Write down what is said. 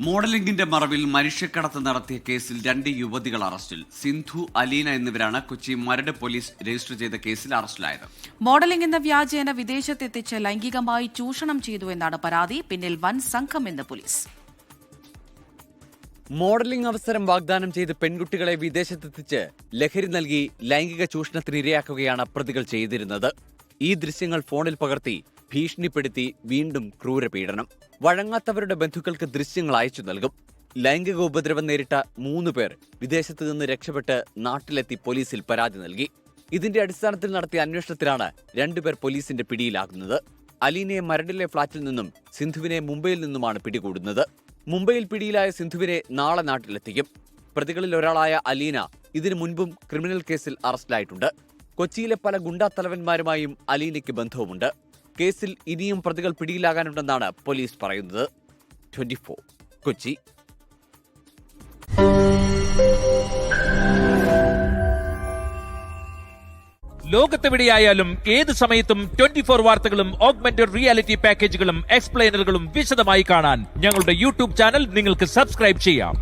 മോഡലിംഗിന്റെ മറവിൽ മനുഷ്യക്കടത്ത് നടത്തിയ കേസിൽ 2 യുവതികൾ അറസ്റ്റിൽ. സിന്ധു, അലീന എന്നിവരാണ് കൊച്ചി മരട് പോലീസ് രജിസ്റ്റർ ചെയ്ത കേസിൽ അറസ്റ്റിലായത്. മോഡലിംഗ് എന്ന വ്യാജേന വിദേശത്തെത്തിച്ച് ലൈംഗികമായി ചൂഷണം ചെയ്തു എന്നാണ് പരാതി. പിന്നിൽ വൻ സംഘമെന്ന് പോലീസ്. മോഡലിംഗ് അവസരം വാഗ്ദാനം ചെയ്ത് പെൺകുട്ടികളെ വിദേശത്തെത്തിച്ച് ലഹരി നൽകി ലൈംഗിക ചൂഷണത്തിന് ഇരയാക്കുകയാണ് പ്രതികൾ ചെയ്തിരുന്നത്. ഈ ദൃശ്യങ്ങൾ ഫോണിൽ പകർത്തി ഭീഷണിപ്പെടുത്തി വീണ്ടും ക്രൂരപീഡനം. വഴങ്ങാത്തവരുടെ ബന്ധുക്കൾക്ക് ദൃശ്യങ്ങൾ അയച്ചു നൽകും. ലൈംഗിക ഉപദ്രവം നേരിട്ട 3 പേർ വിദേശത്ത് നിന്ന് രക്ഷപ്പെട്ട് നാട്ടിലെത്തി പോലീസിൽ പരാതി നൽകി. ഇതിന്റെ അടിസ്ഥാനത്തിൽ നടത്തിയ അന്വേഷണത്തിലാണ് 2 പേർ പോലീസിന്റെ പിടിയിലാകുന്നത്. അലീനയെ മരടിലെ ഫ്ളാറ്റിൽ നിന്നും സിന്ധുവിനെ മുംബൈയിൽ നിന്നുമാണ് പിടികൂടുന്നത്. മുംബൈയിൽ പിടിയിലായ സിന്ധുവിനെ നാളെ നാട്ടിലെത്തിക്കും. പ്രതികളിൽ ഒരാളായ അലീന ഇതിനു മുൻപും ക്രിമിനൽ കേസിൽ അറസ്റ്റിലായിട്ടുണ്ട്. കൊച്ചിയിലെ പല ഗുണ്ടാ തലവന്മാരുമായും അലീനയ്ക്ക് ബന്ധവുമുണ്ട്. കേസിൽ ഇനിയും പ്രതികൾ പിടിയിലാകാനുണ്ടെന്നാണ് പോലീസ് പറയുന്നത്. 24 കൊച്ചി. ലോകത്തെവിടെയായാലും ഏത് സമയത്തും 24 വാർത്തകളും ഓഗ്മെന്റഡ് റിയാലിറ്റി പാക്കേജുകളും എക്സ്പ്ലെയിനറുകളും വിശദമായി കാണാൻ ഞങ്ങളുടെ യൂട്യൂബ് ചാനൽ നിങ്ങൾക്ക് സബ്സ്ക്രൈബ് ചെയ്യാം.